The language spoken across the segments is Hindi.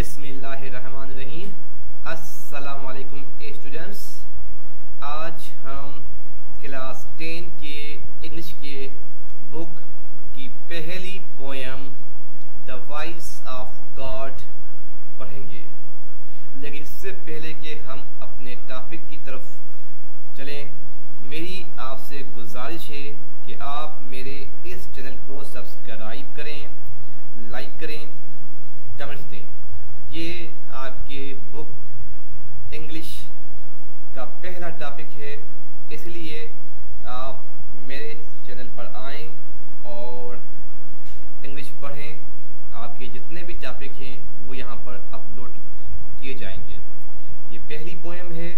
बिस्मिल्लाहिर्रहमानिर्रहीम। अस्सलाम वालेकुम स्टूडेंट्स। आज हम क्लास 10 के इंग्लिश के बुक की पहली poem the voice of God पढ़ेंगे। लेकिन इससे पहले कि हम अपने टॉपिक की तरफ चलें, मेरी आपसे गुजारिश है कि आप मेरे इस चैनल को सब्सक्राइब करें, लाइक करें, कमेंट्स दें। ये आपके बुक इंग्लिश का पहला टॉपिक है, इसलिए आप मेरे चैनल पर आएं और इंग्लिश पढ़ें। आपके जितने भी टॉपिक हैं वो यहाँ पर अपलोड किए जाएंगे। ये पहली पोएम है,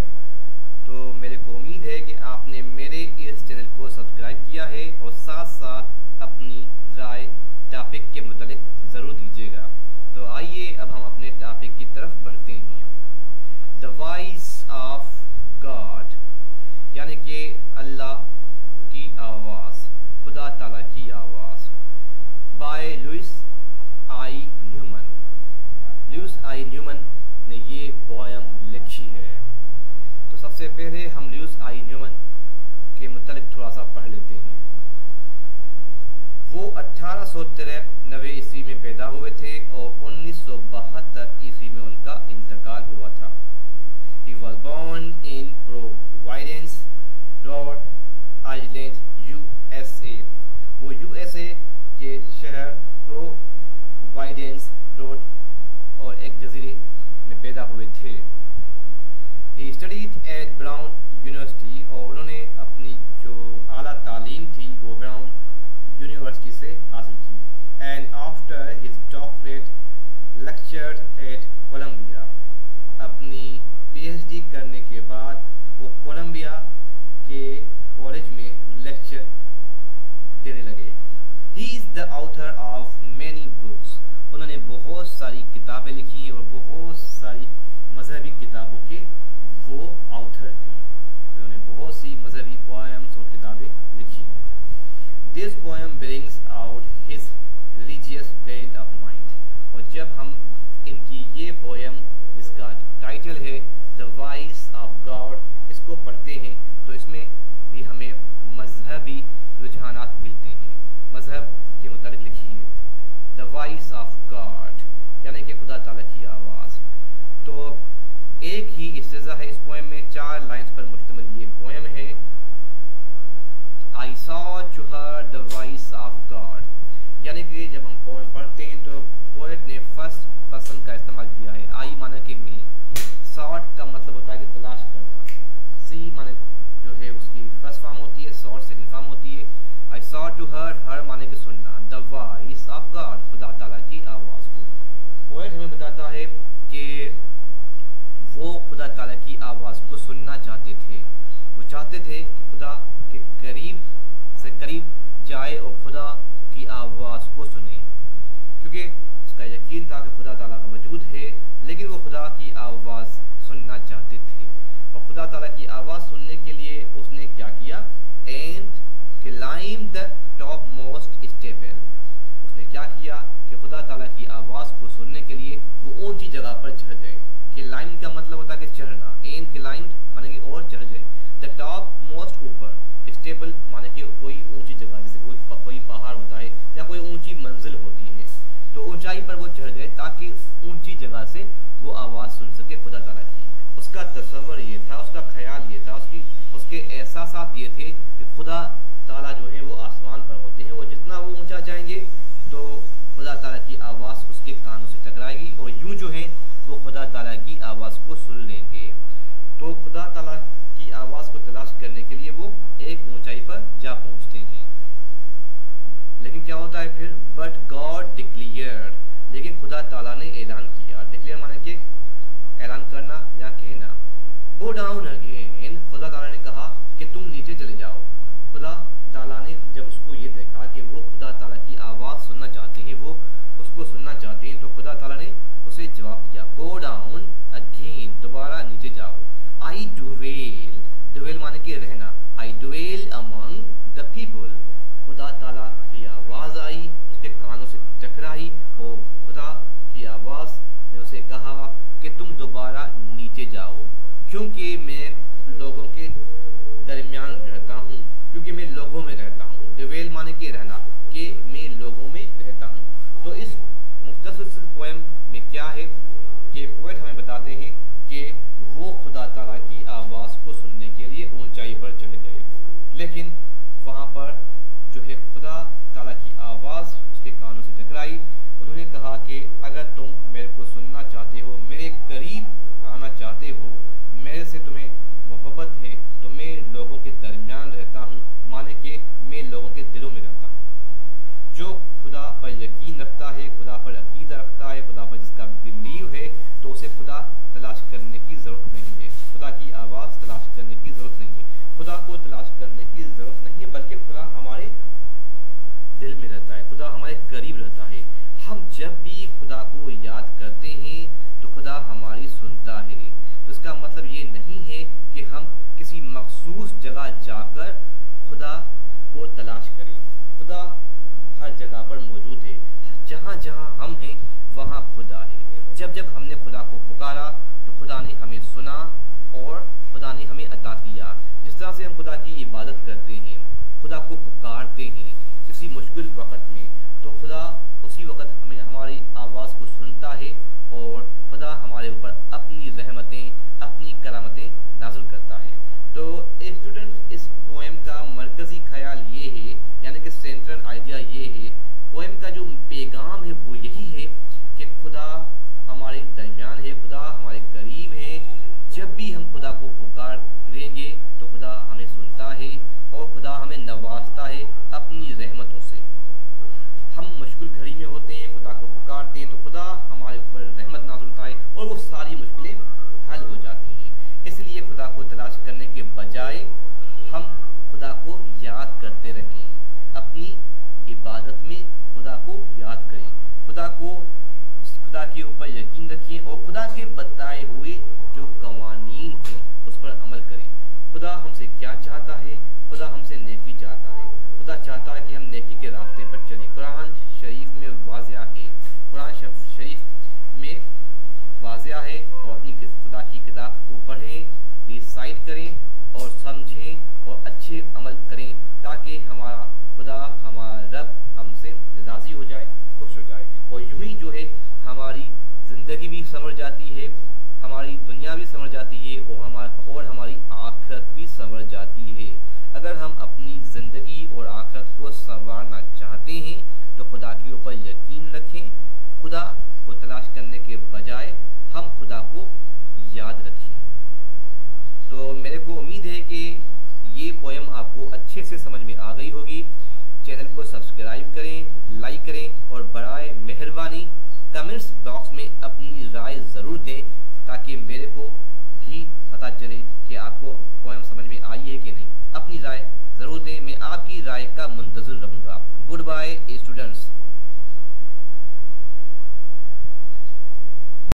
तो मेरे को उम्मीद है कि आपने मेरे इस चैनल को सब्सक्राइब किया है और साथ साथ अपनी राय टॉपिक के मुतालिक ज़रूर दीजिएगा। तो आइए अब हम अपने टॉपिक की तरफ बढ़ते हैं। द वॉइस ऑफ गॉड, यानी कि अल्लाह की आवाज़, खुदा ताला की आवाज़, बाय लुइस आई न्यूमन। लुइस आई न्यूमन ने ये पोएम लिखी है। तो सबसे पहले हम लुइस आई न्यूमन के मुतालिक थोड़ा सा पढ़ लेते हैं। वो 1893 ईस्वी में पैदा हुए थे और 1972 ईस्वी में उनका इंतकाल हुआ था। He was born in Providence, Rhode Island, USA। वो USA के शहर प्रोवाइडेंस, रोड और एक जजीरे में पैदा हुए थे। He studied at Brown University और उन्होंने अपनी जो आला तालीम थी वो ब्राउन यूनिवर्सिटी से हासिल की। And after his doctorate lectured at Columbia. अपनी पीएचडी करने के बाद वो कोलंबिया के कॉलेज में लेक्चर देने लगे। He is the author of many books. उन्होंने बहुत सारी किताबें लिखी हैं और बहुत सारी मजहबी किताबों के वो ऑथर हैं। उन्होंने बहुत सी मजहबी पोएम्स और किताबें लिखी हैं। This poem brings out his religious bent of mind। और जब हम इनकी ये पोएम जिसका टाइटल है द वॉइस ऑफ गॉड, इसको पढ़ते हैं तो इसमें भी हमें मजहबी रुझानात मिलते हैं। मजहब के मुताबिक लिखी है द वॉइस ऑफ गॉड, यानी कि खुदा ताला की आवाज़। तो एक ही इस्तिज़ा है इस पोएम में, 4 लाइन्स पर मुश्तमिल ये पोएम है। I saw to her the voice of God, यानी कि जब हम पोएम पढ़ते हैं तो पोएट ने फर्स्ट पर्सन का इस्तेमाल किया है। आई माने कि मैं, सॉट का मतलब होता है कि तलाश करना, सी माने जो है उसकी फर्स्ट फॉर्म होती है, सॉट सेकंड फॉर्म होती है। आई सॉ टू हर माने कि सुनना, द वॉइस ऑफ गॉड, खुदा ताला की आवाज़ को। पोएट हमें बताता है कि वो खुदा ताला की आवाज़ को सुनना चाहते थे। वो चाहते थे कि खुदा के करीब से करीब जाए और खुदा की आवाज़ को सुने, क्योंकि उसका यकीन था कि खुदा ताला का वजूद है, लेकिन वो खुदा की आवाज़ सुनना चाहते थे। और खुदा ताला की आवाज़ सुनने के लिए उसने क्या किया? And climb the top most staple. उसने क्या किया कि खुदा ताला की आवाज़ को सुनने के लिए वो ऊंची जगह पर चढ़ गए। क्लाइम का मतलब होता है कि चढ़ना, एंड क्लाइम माने कि और चढ़ गए। द टॉप मोस्ट ऊपर, स्टेबल माने कि कोई ऊंची जगह, जैसे कोई पहाड़ होता है या कोई ऊंची मंजिल होती है, तो ऊंचाई पर वो चढ़ गए ताकि ऊंची जगह से वो आवाज़ सुन सके खुदा ताला की। उसका तसव्वुर ये था, उसका ख्याल ये था, उसके एहसासात ये थे कि खुदा ताला जो है वो आसमान पर होते हैं। वो जितना वो ऊंचा जाएंगे तो खुदा ताला की आवाज़ उसके कानों से टकराएगी और यूं जो है वो खुदा ताला की आवाज़ को सुन लेंगे। तो खुदा ताला की आवाज़ को तलाश करने के लिए वो एक ऊंचाई पर जा पहुंचते हैं। लेकिन क्या होता है फिर? बट गॉड डिक्लेयर्ड, लेकिन खुदा ताला ने ऐलान किया। डिक्लेयर माने कि ऐलान करना या कहना। गो डाउन अगेन, खुदा ताला ने कहा कि तुम नीचे चले जाओ। खुदा ताला ने जब उसको ये देखा कि वो खुदा ताला की आवाज़ सुनना चाहते हैं, वो उसको सुनना चाहते हैं, तो खुदा ताला ने उसे जवाब दिया, गो डाउन अगेन, दोबारा नीचे जाओ। आई डुवेल, डुवेल माने कि रहना, आई डुवेल अमंग द पीपल। खुदा ताला की आवाज़ आई, उसके कानों से टकराई और खुदा की आवाज़ ने उसे उनसे कहा कि तुम दोबारा नीचे जाओ, क्योंकि मैं लोगों के दरमियान रहता हूँ, क्योंकि मैं लोगों में रहता हूँ। डिवेल माने के रहना, कि मैं लोगों में रहता हूँ। तो इस मुख्तसर से पोएम में क्या है कि पोएट हमें बताते हैं कि वो खुदा ताला की आवाज़ को सुनने के लिए ऊंचाई पर चढ़ गए, लेकिन वहाँ पर जो है खुदा ताला की आवाज़ उसके कानों से टकराई। उन्होंने कहा कि अगर तुम मेरे को सुनना चाहते हो, मेरे करीब आना चाहते हो, मेरे से तुम्हें मोहब्बत है, तो मैं लोगों के दरमियान रहता हूँ, माने कि मैं लोगों के दिलों में रहता हूँ। जो खुदा पर यकीन रखता है, खुदा पर अकीदा रखता है, खुदा पर जिसका बिलीव है, तो उसे खुदा तलाश करने की ज़रूरत नहीं है, खुदा की आवाज़ तलाश करने की ज़रूरत नहीं है, खुदा को तलाश करने की ज़रूरत नहीं है, बल्कि खुदा हमारे दिल में रहता है, खुदा हमारे करीब रहता है। हम जब भी खुदा को याद करते हैं तो खुदा हमारी सुनता है। तो इसका मतलब ये नहीं है कि हम किसी मखसूस जगह जाकर खुदा को तलाश करें। खुदा हर जगह पर मौजूद है, जहाँ जहाँ हम हैं वहाँ खुदा है। जब जब हमने खुदा को पुकारा तो खुदा ने हमें सुना और खुदा ने हमें अता किया। जिस तरह से हम खुदा की इबादत करते हैं, खुदा को पुकारते हैं किसी मुश्किल वक़्त में, तो खुदा उसी वक़्त हमें हमारी आवाज़ को सुनता है और खुदा हमारे ऊपर अपनी रहमतें, अपनी करामतें नाज़िल करता है। तो स्टूडेंट, इस पोएम का मरकज़ी ख्याल ये है, यानी कि सेंट्रल आइडिया ये है, पोएम का जो पैगाम है वो यही है कि खुदा हमारे दरमियान है, खुदा हमारे करीब है। जब भी हम खुदा को पुकारेंगे तो खुदा हमें सुनता है और खुदा हमें नवाजता है अपनी रहमतों से। हम मुश्किल घड़ी में होते हैं, खुदा को पुकारते हैं तो खुदा हमारे ऊपर रहमत नाज़िल होता है और वो सारी मुश्किलें हल हो जाती हैं। इसलिए खुदा को तलाश करने के बजाय हम खुदा को याद करते रहें, अपनी इबादत में खुदा को याद करें, खुदा के ऊपर यकीन रखें और खुदा के बताए हुए जो कवानीन हैं उस पर अमल करें। खुदा हमसे क्या चाहता है? खुदा हमसे नेकी चाहता है। खुदा चाहता है कि हम नेकी के रास्ते पर चलें। कुरान शरीफ में वाज़िया है, कुरान शरीफ में वाज़िया है, और अपनी खुदा की किताब को पढ़ें, रिसाइट करें और समझें और अच्छे अमल करें, ताकि हमारा खुदा, हमारा रब हमसे राज़ी हो जाए, खुश हो जाए। और यूं ही जो है हमारी ज़िंदगी भी संवर जाती है, हमारी दुनिया भी संवर जाती है और हमारी आखिरत भी संवर जाती है। अगर हम अपनी ज़िंदगी और आखिरत को संवारना चाहते हैं तो खुदा के ऊपर यकीन रखें, खुदा को तलाश करने के बजाय हम खुदा को याद रखें। तो मेरे को उम्मीद है कि ये पोएम आपको अच्छे से समझ में आ गई होगी। चैनल को सब्सक्राइब करें, लाइक करें और बराए मेहरबानी कमेंट्स बॉक्स में अपनी राय ज़रूर दें, ताकि मेरे को भी पता चले कि आपको पोएम समझ में आई है कि नहीं। अपनी राय ज़रूर दें, मैं आपकी राय का मुंतज़िर रहूँगा। Goodbye students.